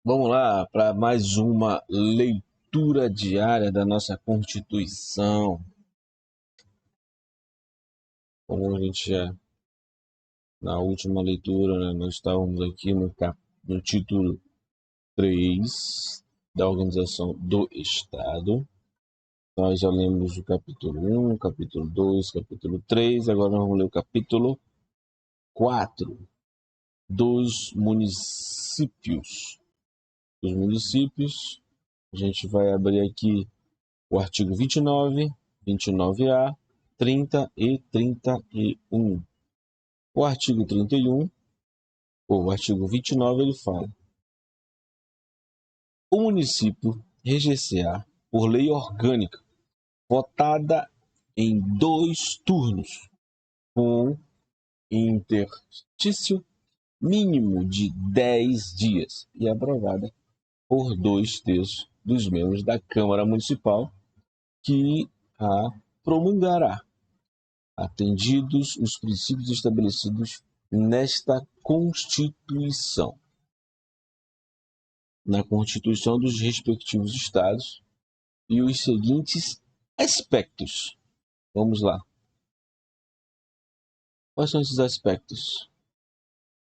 Vamos lá para mais uma leitura diária da nossa Constituição. Como a gente já, na última leitura, né, nós estávamos aqui no título 3 da Organização do Estado. Nós já lemos o capítulo 1, capítulo 2, capítulo 3, agora nós vamos ler o capítulo 4 dos municípios. Os municípios, a gente vai abrir aqui o artigo 29, 29A, 30 e 31. O artigo 31, ou o artigo 29, ele fala: o município reger-se-á por lei orgânica, votada em 2 turnos, com interstício mínimo de 10 dias e aprovada por 2/3 dos membros da Câmara Municipal, que a promulgará, atendidos os princípios estabelecidos nesta Constituição, na Constituição dos respectivos estados, e os seguintes aspectos. Vamos lá. Quais são esses aspectos?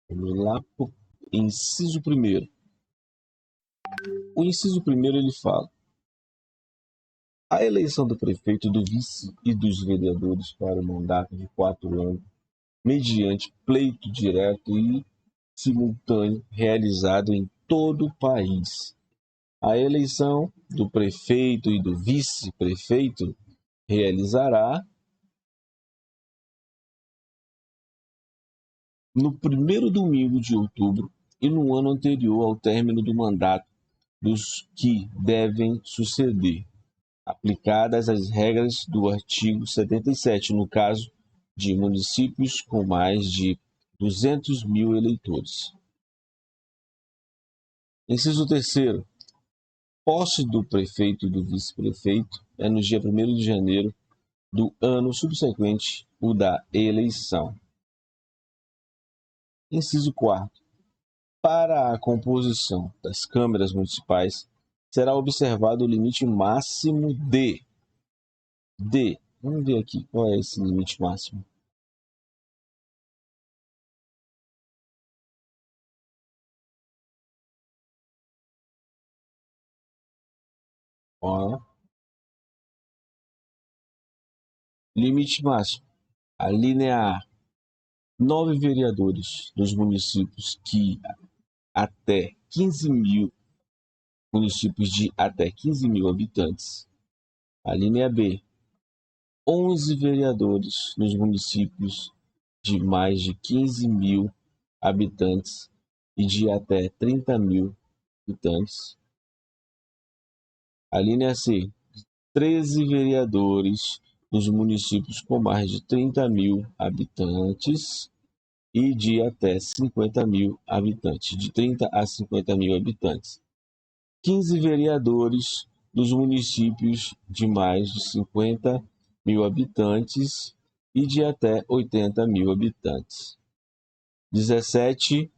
Vamos lá para o inciso 1º. O inciso 1º ele fala: a eleição do prefeito, do vice e dos vereadores para o mandato de 4 anos, mediante pleito direto e simultâneo realizado em todo o país. A eleição do prefeito e do vice-prefeito realizará no primeiro domingo de outubro e no ano anterior ao término do mandato dos que devem suceder, aplicadas as regras do artigo 77, no caso de municípios com mais de 200 mil eleitores. Inciso 3º. Posse do prefeito e do vice-prefeito é no dia 1º de janeiro do ano subsequente o da eleição. Inciso 4º. Para a composição das câmaras municipais, será observado o limite máximo de... Vamos ver aqui qual é esse limite máximo. Ó, limite máximo. A linha A. 9 vereadores dos municípios de até 15 mil habitantes. A linha B. 11 vereadores nos municípios de mais de 15 mil habitantes e de até 30 mil habitantes. A linha C. 13 vereadores nos municípios com mais de 30 mil habitantes e de até 50 mil habitantes, de 30 a 50 mil habitantes. 15 vereadores nos municípios de mais de 50 mil habitantes e de até 80 mil habitantes. 17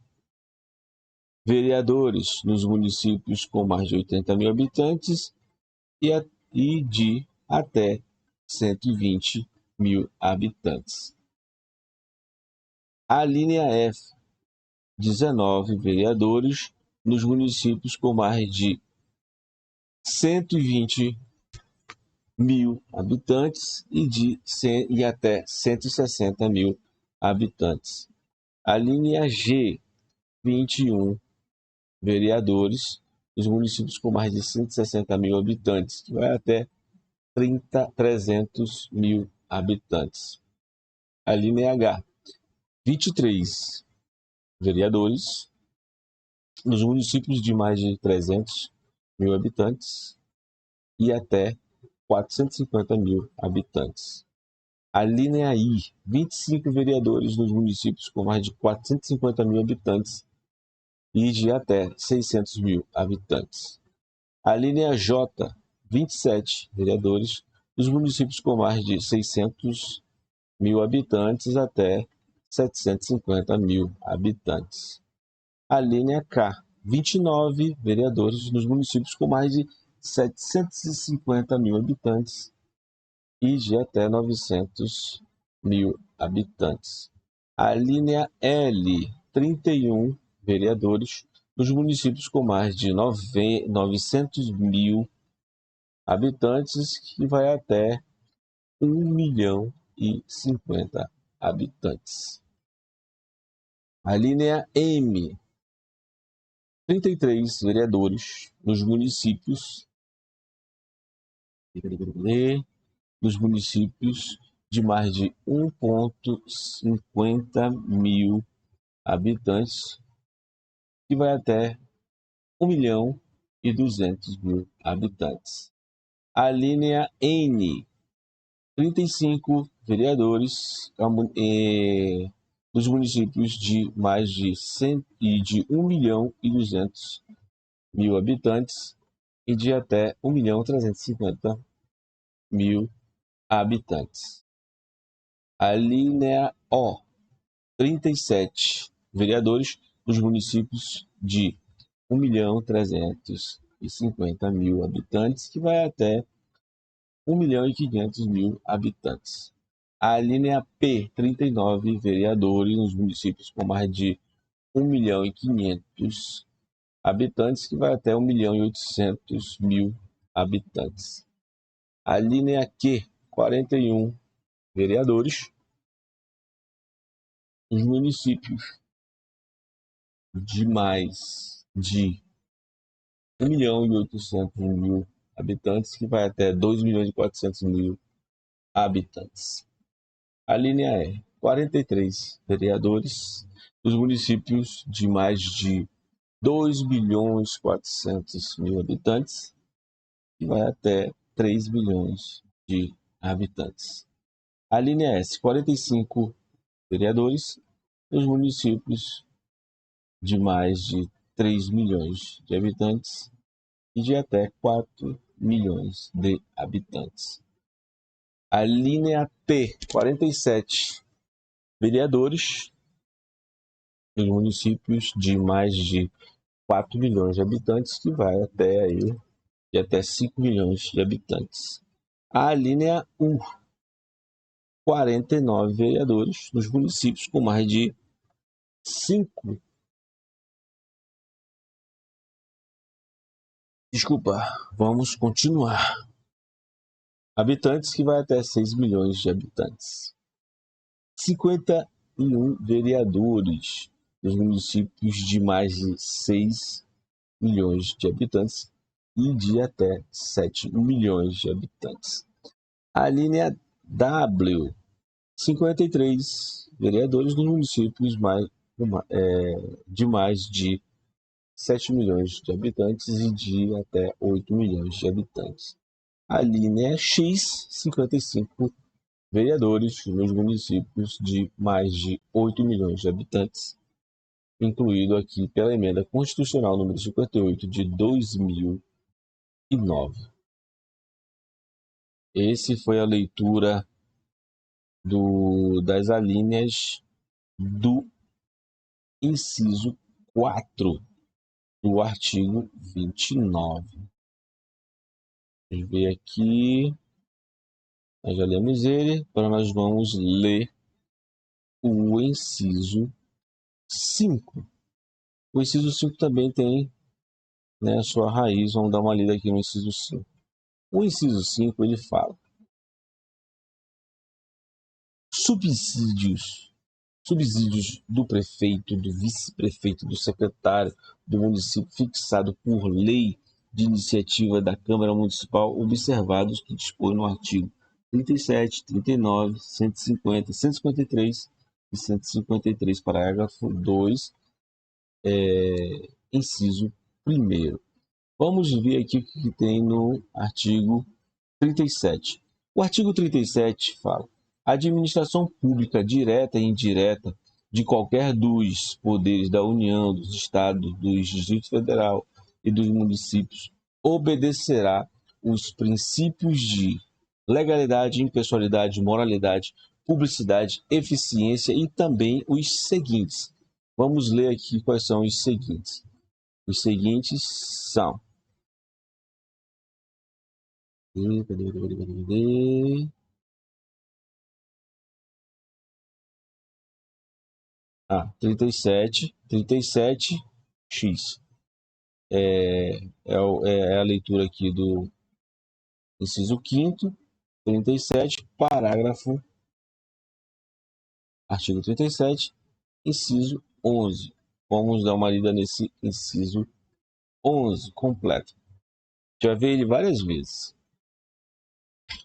vereadores nos municípios com mais de 80 mil habitantes e de até 120 mil habitantes. A linha F. 19 vereadores nos municípios com mais de 120 mil habitantes e até 160 mil habitantes. A linha G. 21 vereadores nos municípios com mais de 160 mil habitantes, que vai até 300 mil habitantes. A linha H. 23 vereadores nos municípios de mais de 300 mil habitantes e até 450 mil habitantes. A linha I. 25 vereadores nos municípios com mais de 450 mil habitantes e de até 600 mil habitantes. A linha J. 27 vereadores nos municípios com mais de 600 mil habitantes até 750 mil habitantes. A linha K. 29 vereadores nos municípios com mais de 750 mil habitantes e de até 900 mil habitantes. A linha L, 31 vereadores nos municípios com mais de 900 mil habitantes, que vai até 1.050.000 habitantes. A linha M, 33 vereadores nos municípios de mais de 1,50 mil habitantes, que vai até 1.200.000 habitantes. A linha N, 35 vereadores dos municípios de mais de 1.200.000 habitantes e de até 1.350.000 habitantes. A linha O, 37 vereadores dos municípios de 1.350.000 habitantes, que vai até 1.500.000 habitantes. A linha P, 39 vereadores nos municípios com mais de 1.500.000 habitantes, que vai até 1.800.000 habitantes. A linha Q, 41 vereadores nos municípios de mais de 1.800.000 habitantes, que vai até 2.400.000 habitantes. A linha R, 43 vereadores dos municípios de mais de 2.400.000 habitantes, que vai até 3 milhões de habitantes. A linha S, 45 vereadores nos municípios de mais de 3 milhões de habitantes e de até 4 milhões de habitantes. A linha P, 47 vereadores nos municípios de mais de 4 milhões de habitantes, que vai até aí de até 5 milhões de habitantes. A linha U, 49 vereadores nos municípios com mais de 5. Vamos continuar. Habitantes, que vai até 6 milhões de habitantes. 51 vereadores nos municípios de mais de 6 milhões de habitantes e de até 7 milhões de habitantes. A linha W, 53 vereadores nos municípios de mais de 7 milhões de habitantes e de até 8 milhões de habitantes. A linha X, 55 vereadores nos municípios de mais de 8 milhões de habitantes, incluído aqui pela emenda constitucional número 58 de 2009. Esse foi a leitura das alíneas do inciso 4 do artigo 29. Vamos ver aqui. Nós já lemos ele, agora nós vamos ler o inciso 5. O inciso 5 também tem, né, a sua raiz. Vamos dar uma lida aqui no inciso 5. O inciso 5, ele fala: subsídios do prefeito, do vice-prefeito, do secretário do município fixado por lei de iniciativa da Câmara Municipal, observados que dispõe no artigo 37, 39, 150, 153 e 153, parágrafo 2, inciso 1º. Vamos ver aqui o que tem no artigo 37. O artigo 37 fala: a administração pública direta e indireta de qualquer dos poderes da União, dos Estados, do Distrito Federal e dos municípios obedecerá os princípios de legalidade, impessoalidade, moralidade, publicidade, eficiência e também os seguintes. Vamos ler aqui quais são os seguintes. Os seguintes são... Ah, 37x. É a leitura aqui do inciso 5º, 37, parágrafo, artigo 37, inciso 11. Vamos dar uma lida nesse inciso 11 completo. Já vi ele várias vezes.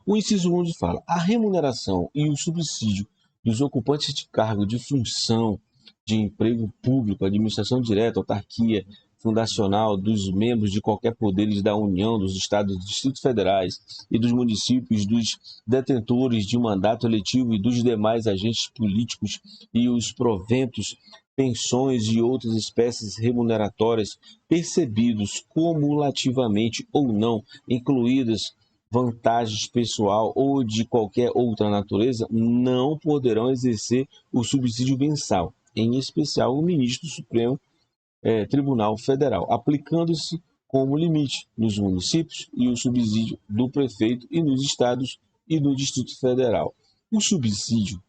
O inciso 11 fala: a remuneração e o subsídio dos ocupantes de cargo de função de emprego público, administração direta, autarquia fundacional, dos membros de qualquer poderes da União, dos Estados e Distritos Federais e dos municípios, dos detentores de mandato eletivo e dos demais agentes políticos e os proventos, pensões e outras espécies remuneratórias percebidos cumulativamente ou não, incluídas vantagens pessoal ou de qualquer outra natureza, não poderão exercer o subsídio mensal, em especial o ministro do Supremo Tribunal Federal, aplicando-se como limite nos municípios e o subsídio do prefeito e nos estados e do Distrito Federal. O subsídio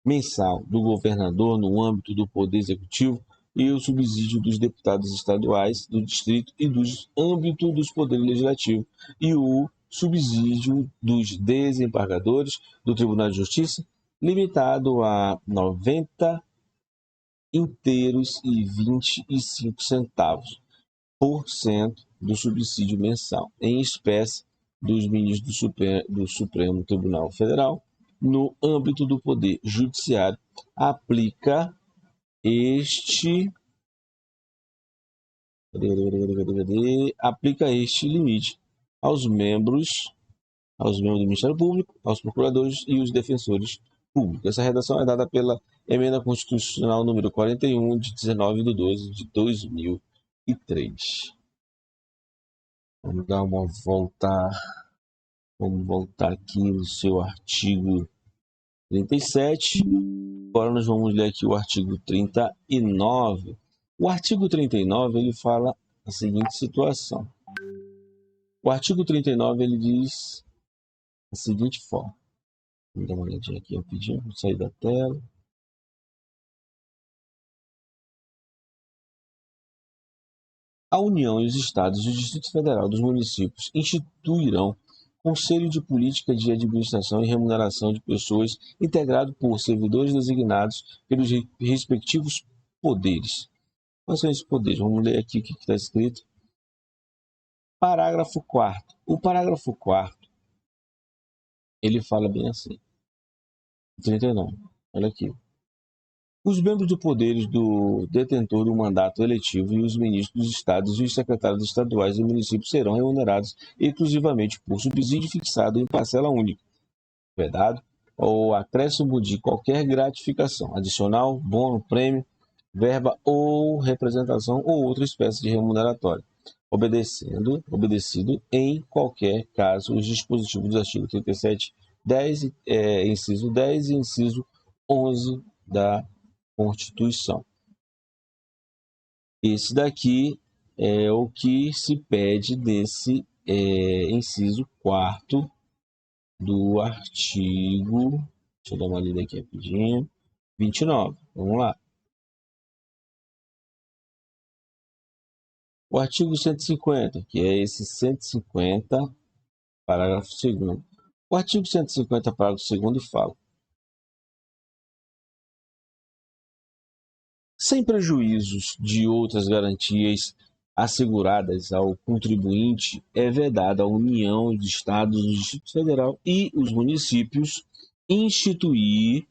mensal do governador no âmbito do Poder Executivo e o subsídio dos deputados estaduais, do distrito e do âmbito dos poderes legislativo e o subsídio dos desembargadores do Tribunal de Justiça, limitado a 90 inteiros e 25 centavos por cento do subsídio mensal, em espécie dos ministros do Supremo Tribunal Federal, no âmbito do Poder Judiciário, aplica este limite aos membros do Ministério Público, aos procuradores e os defensores públicos. Essa redação é dada pela Emenda Constitucional número 41, de 19 de 12 de 2003. Vamos dar uma volta. Vamos voltar aqui no seu artigo 37. Agora nós vamos ler aqui o artigo 39. O artigo 39 ele fala a seguinte situação. O artigo 39 ele diz a seguinte forma. Vou dar uma olhadinha aqui rapidinho, vou sair da tela. A União e os Estados e o Distrito Federal dos municípios instituirão Conselho de Política de Administração e Remuneração de Pessoas integrado por servidores designados pelos respectivos poderes. Quais são esses poderes? Vamos ler aqui o que está escrito. Parágrafo 4º. O parágrafo 4º, ele fala bem assim. 39. Olha aqui. Os membros do poderes do detentor do mandato eletivo e os ministros dos estados e os secretários estaduais e municípios serão remunerados exclusivamente por subsídio fixado em parcela única, vedado, ou acréscimo de qualquer gratificação adicional, bônus, prêmio, verba ou representação ou outra espécie de remuneratória, obedecido em qualquer caso os dispositivos dos artigos 37, 10, inciso 10 e inciso 11 da Constituição. Esse daqui é o que se pede desse inciso 4º do artigo, deixa eu dar uma lida aqui rapidinho, 29. Vamos lá. O artigo 150, que é esse 150, parágrafo 2º. O artigo 150, parágrafo 2º fala: sem prejuízos de outras garantias asseguradas ao contribuinte, é vedada à União, os Estados, o Distrito Federal e os municípios instituir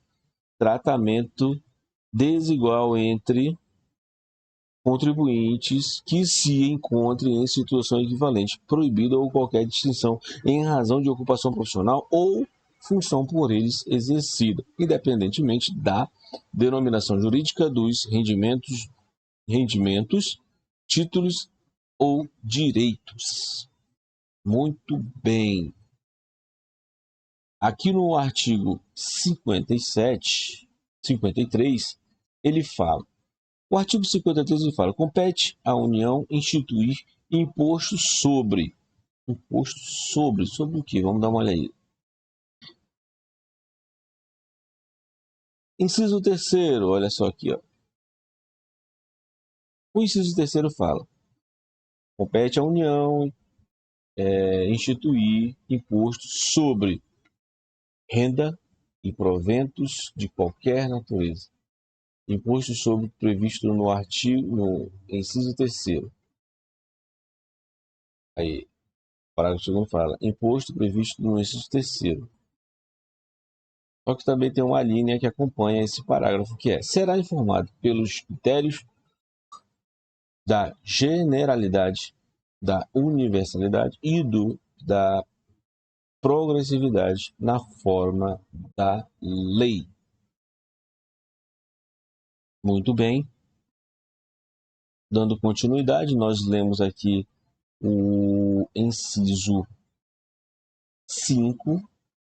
tratamento desigual entre contribuintes que se encontrem em situação equivalente, proibida ou qualquer distinção em razão de ocupação profissional ou função por eles exercida, independentemente da denominação jurídica dos rendimentos, títulos ou direitos. Muito bem. Aqui no artigo 53, ele fala: O artigo 53 ele fala: compete à União instituir imposto sobre. Imposto sobre o quê? Vamos dar uma olhada aí. Inciso terceiro, olha só aqui, ó. O inciso terceiro fala: compete à União instituir imposto sobre renda e proventos de qualquer natureza. Imposto sobre previsto no inciso terceiro. Aí, o parágrafo segundo fala: imposto previsto no inciso terceiro. Só que também tem uma linha que acompanha esse parágrafo, que é: será informado pelos critérios da generalidade, da universalidade e da progressividade na forma da lei. Muito bem. Dando continuidade, nós lemos aqui o inciso 5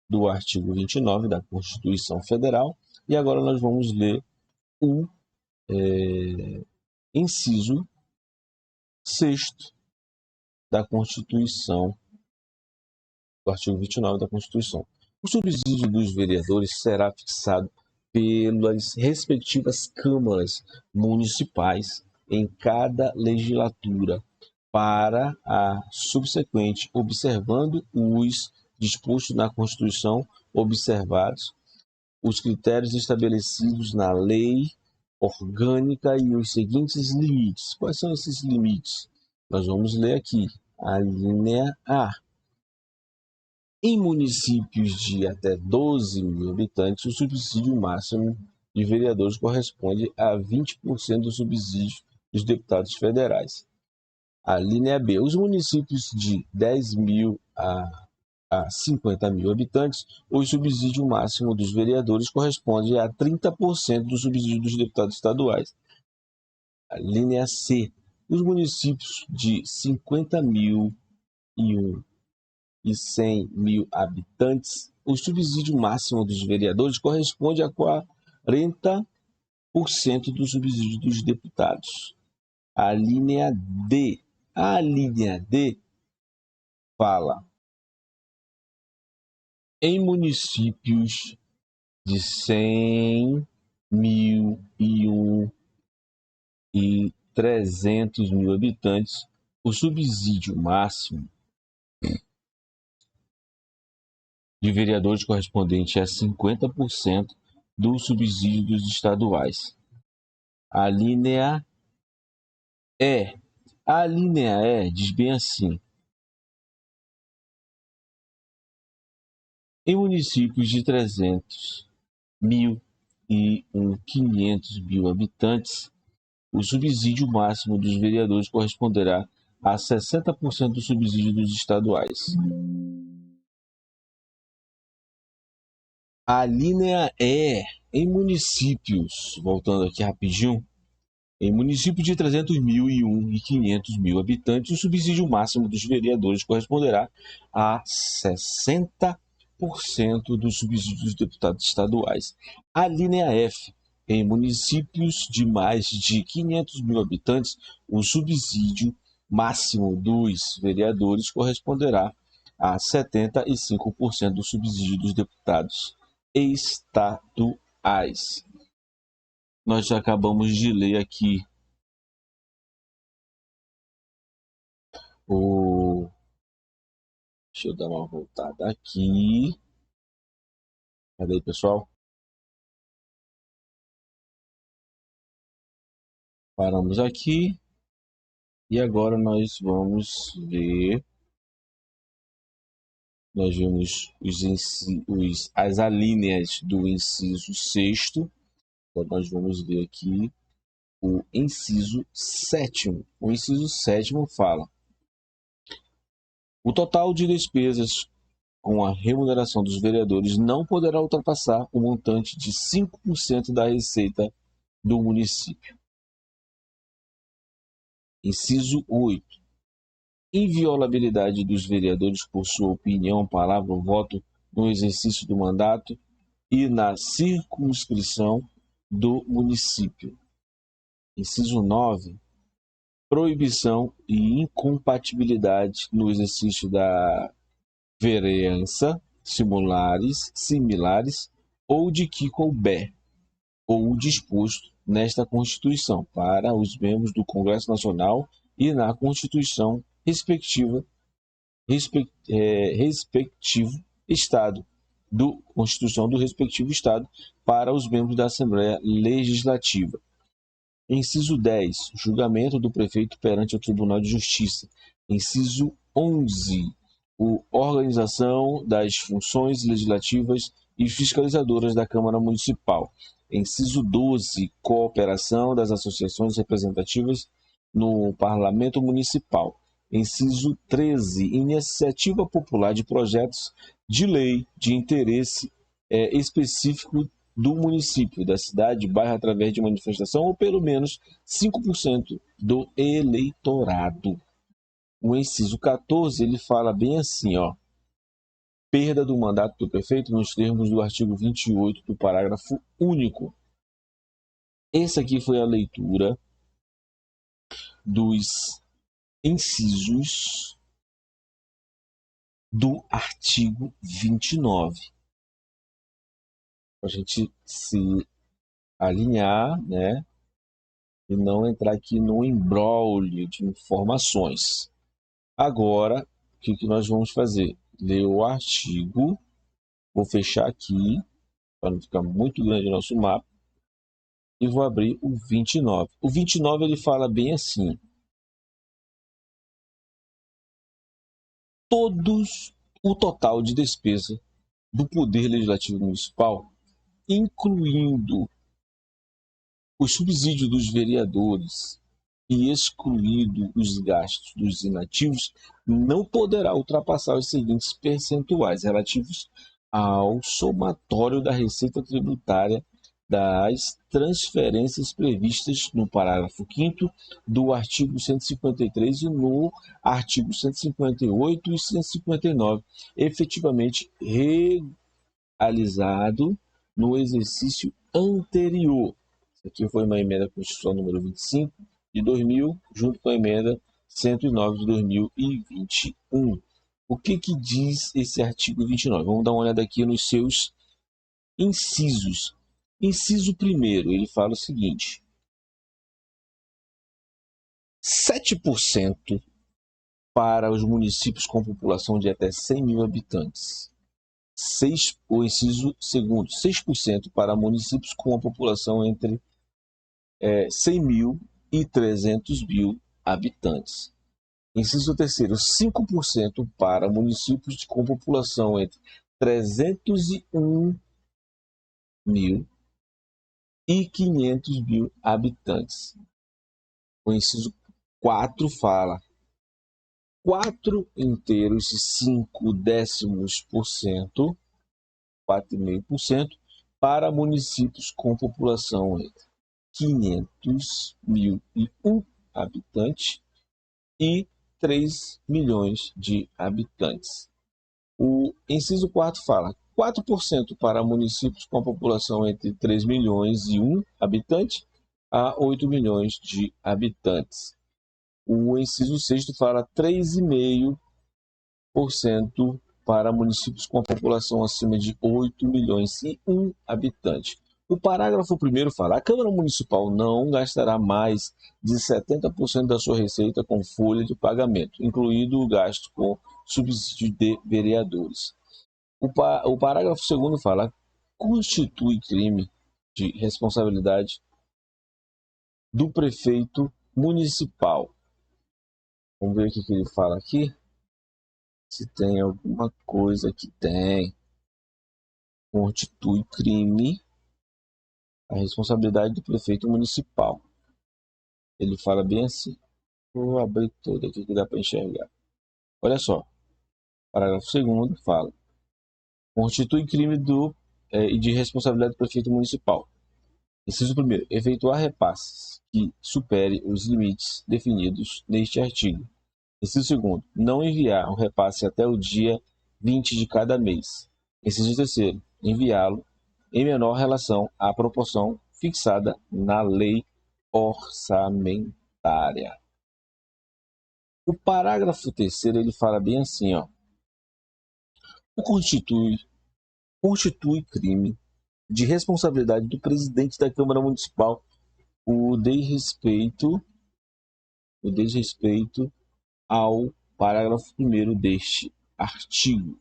do artigo 29 da Constituição Federal, e agora nós vamos ler o inciso 6 da Constituição, do artigo 29 da Constituição. O subsídio dos vereadores será fixado pelas respectivas câmaras municipais em cada legislatura para a subsequente, observando os dispostos na Constituição, observados os critérios estabelecidos na lei orgânica e os seguintes limites. Quais são esses limites? Nós vamos ler aqui a linha A. Em municípios de até 12 mil habitantes, o subsídio máximo de vereadores corresponde a 20% do subsídio dos deputados federais. A linha B. Os municípios de 10 mil a 50 mil habitantes, o subsídio máximo dos vereadores corresponde a 30% do subsídio dos deputados estaduais. A linha C. Os municípios de 50 mil e 100 mil habitantes, o subsídio máximo dos vereadores corresponde a 40% do subsídio dos deputados. A linha D. A linha D fala: em municípios de 100 mil e 300 mil habitantes, o subsídio máximo de vereadores correspondente a 50% do subsídio dos estaduais. A linha E. A linha E diz bem assim: em municípios de 300 mil e 500 mil habitantes, o subsídio máximo dos vereadores corresponderá a 60% do subsídio dos estaduais. A linha E, em municípios, voltando aqui rapidinho, em municípios de 300 mil e 500 mil habitantes, o subsídio máximo dos vereadores corresponderá a 60% do subsídio dos deputados estaduais. A linha F, em municípios de mais de 500 mil habitantes, o subsídio máximo dos vereadores corresponderá a 75% do subsídio dos deputados estaduais. Nós já acabamos de ler aqui Deixa eu dar uma voltada aqui. Cadê aí, pessoal? Paramos aqui. E agora nós vamos ver. Nós vimos as alíneas do inciso 6º. Agora nós vamos ver aqui o inciso 7º. O inciso 7º fala: o total de despesas com a remuneração dos vereadores não poderá ultrapassar o montante de 5% da receita do município. Inciso 8. Inviolabilidade dos vereadores por sua opinião, palavra ou voto no exercício do mandato e na circunscrição do município. Inciso 9. Proibição e incompatibilidade no exercício da vereança, similares ou de que couber, ou disposto nesta Constituição, para os membros do Congresso Nacional e na Constituição respectivo Estado, Constituição do respectivo Estado, para os membros da Assembleia Legislativa. Inciso 10. Julgamento do prefeito perante o Tribunal de Justiça. Inciso 11. Organização das funções legislativas e fiscalizadoras da Câmara Municipal. Inciso 12. Cooperação das associações representativas no Parlamento Municipal. Inciso 13. Iniciativa popular de projetos de lei de interesse específico do município, da cidade, bairro, através de manifestação, ou pelo menos 5% do eleitorado. O inciso 14, ele fala bem assim, perda do mandato do prefeito nos termos do artigo 28 do parágrafo único. Essa aqui foi a leitura dos incisos do artigo 29. Para a gente se alinhar, né? E não entrar aqui no imbróglio de informações. Agora, o que nós vamos fazer? Ler o artigo. Vou fechar aqui, para não ficar muito grande o nosso mapa. E vou abrir o 29. O 29 ele fala bem assim. O total de despesa do Poder Legislativo Municipal, incluindo o subsídio dos vereadores e excluído os gastos dos inativos, não poderá ultrapassar os seguintes percentuais relativos ao somatório da receita tributária das transferências previstas no parágrafo 5º do artigo 153 e no artigo 158 e 159, efetivamente realizado no exercício anterior. Isso aqui foi uma emenda constitucional número 25 de 2000, junto com a emenda 109 de 2021. O que diz esse artigo 29? Vamos dar uma olhada aqui nos seus incisos. Inciso 1º, ele fala o seguinte: 7% para os municípios com população de até 100 mil habitantes. O inciso 2º, 6% para municípios com a população entre 100 mil e 300 mil habitantes. Inciso 3º, 5% para municípios com população entre 301 mil e 500 mil habitantes. O inciso 4 fala 4,5%, 4,5% para municípios com população entre 500 mil e 1 habitante e 3 milhões de habitantes. O inciso 4 fala 4% para municípios com população entre 3 milhões e 1 habitante a 8 milhões de habitantes. O inciso 6 fala 3,5% para municípios com população acima de 8 milhões e 1 habitante. O parágrafo 1º fala: a Câmara Municipal não gastará mais de 70% da sua receita com folha de pagamento, incluído o gasto com subsídio de vereadores. O parágrafo 2º fala: constitui crime de responsabilidade do prefeito municipal. Vamos ver o que ele fala aqui. Se tem alguma coisa que tem. Constitui crime a responsabilidade do prefeito municipal. Ele fala bem assim. Vou abrir todo aqui que dá para enxergar. Olha só. Parágrafo 2º fala: constitui crime de responsabilidade do prefeito municipal. Inciso 1º, efetuar repasses que supere os limites definidos neste artigo. Inciso 2º, não enviar um repasse até o dia 20 de cada mês. Inciso 3º, enviá-lo em menor relação à proporção fixada na lei orçamentária. O parágrafo 3º ele fala bem assim, ó. Constitui crime de responsabilidade do presidente da Câmara Municipal o desrespeito ao parágrafo 1º deste artigo.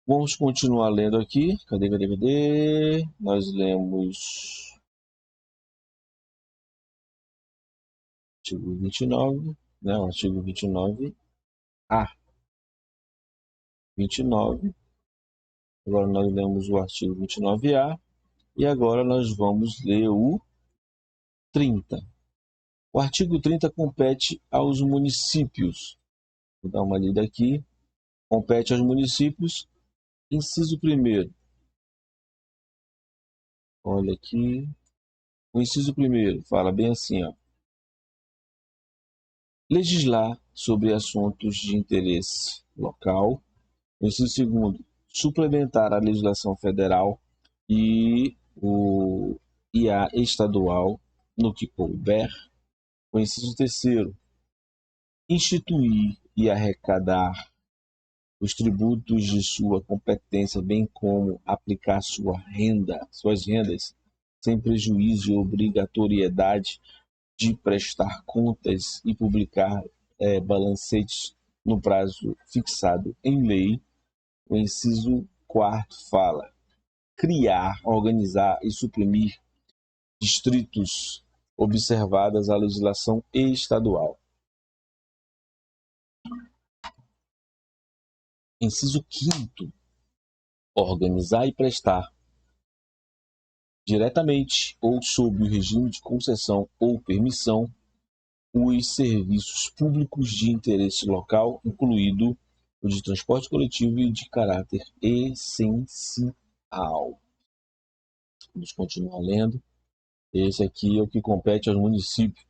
Vamos continuar lendo aqui. Cadê? Nós lemos artigo 29, né? O artigo 29A. 29. Agora nós lemos o artigo 29A. E agora nós vamos ler o 30. O artigo 30 compete aos municípios. Vou dar uma lida aqui. Compete aos municípios. Inciso 1º. Olha aqui. O inciso 1º fala bem assim, ó. Legislar sobre assuntos de interesse local. O inciso 2º, suplementar a legislação federal e a estadual no que couber. O inciso 3º, instituir e arrecadar os tributos de sua competência, bem como aplicar suas rendas, sem prejuízo e obrigatoriedade de prestar contas e publicar balancetes no prazo fixado em lei. O inciso 4º fala criar, organizar e suprimir distritos observadas a legislação estadual. Inciso 5º, organizar e prestar diretamente ou sob o regime de concessão ou permissão os serviços públicos de interesse local, incluído o de transporte coletivo e de caráter essencial. Vamos continuar lendo. Esse aqui é o que compete aos municípios.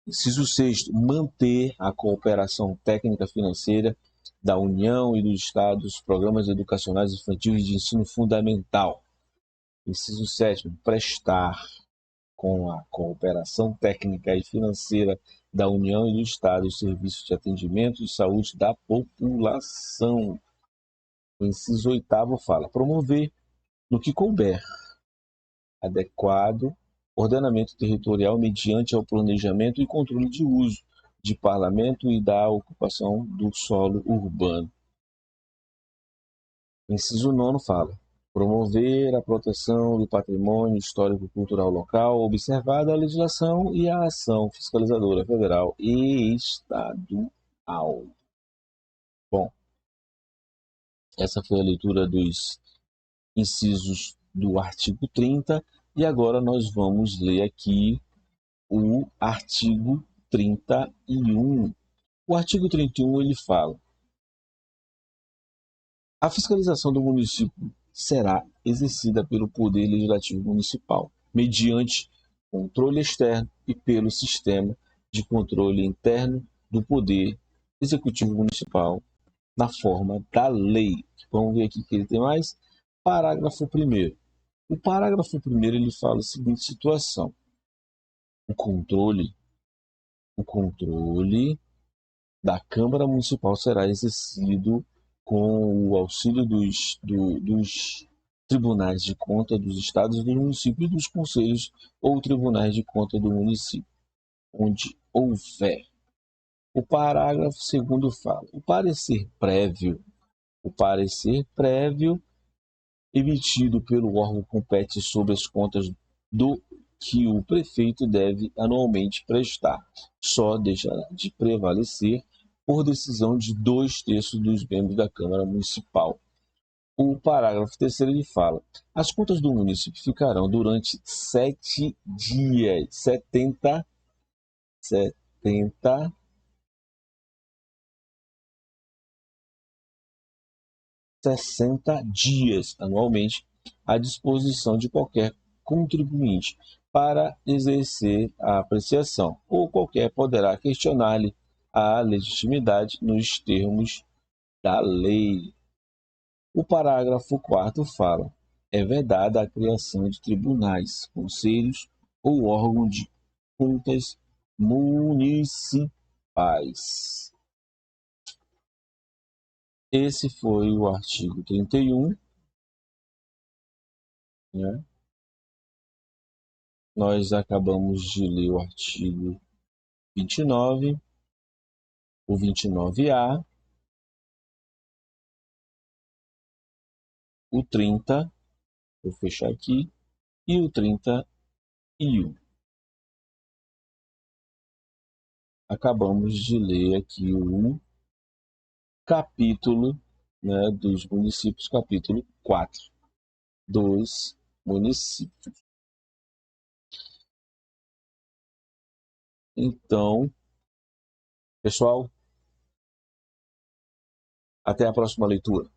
Inciso 6º, manter a cooperação técnica financeira da União e dos Estados, programas educacionais infantis de ensino fundamental. Inciso 7º, prestar, com a cooperação técnica e financeira da União e do Estado, os serviços de atendimento de saúde da população. O inciso 8º fala promover, no que couber, adequado ordenamento territorial mediante ao planejamento e controle de uso de parlamento e da ocupação do solo urbano. O inciso 9º fala promover a proteção do patrimônio histórico-cultural local, observada a legislação e a ação fiscalizadora federal e estadual. Bom, essa foi a leitura dos incisos do artigo 30 e agora nós vamos ler aqui o artigo 31. O artigo 31 ele fala: a fiscalização do município será exercida pelo Poder Legislativo Municipal, mediante controle externo e pelo sistema de controle interno do Poder Executivo Municipal, na forma da lei. Vamos ver aqui que ele tem mais. Parágrafo 1º. O parágrafo 1º ele fala a seguinte situação: o controle da Câmara Municipal será exercido com o auxílio dos tribunais de conta dos estados e dos municípios e dos conselhos ou tribunais de conta do município, onde houver. O parágrafo 2º fala: o parecer prévio emitido pelo órgão compete sobre as contas do que o prefeito deve anualmente prestar. Só deixará de prevalecer por decisão de 2/3 dos membros da Câmara Municipal. O parágrafo 3º ele fala: as contas do município ficarão durante 7 dias, 60 dias anualmente à disposição de qualquer contribuinte para exercer a apreciação, ou qualquer poderá questionar-lhe a legitimidade nos termos da lei. O parágrafo 4º fala: é vedada a criação de tribunais, conselhos ou órgãos de juntas municipais. Esse foi o artigo 31, né? Nós acabamos de ler o artigo 29, o 29A, o 30, vou fechar aqui, e o 31. Acabamos de ler aqui o capítulo, né, dos municípios, capítulo 4 dos municípios. Então, pessoal, até a próxima leitura.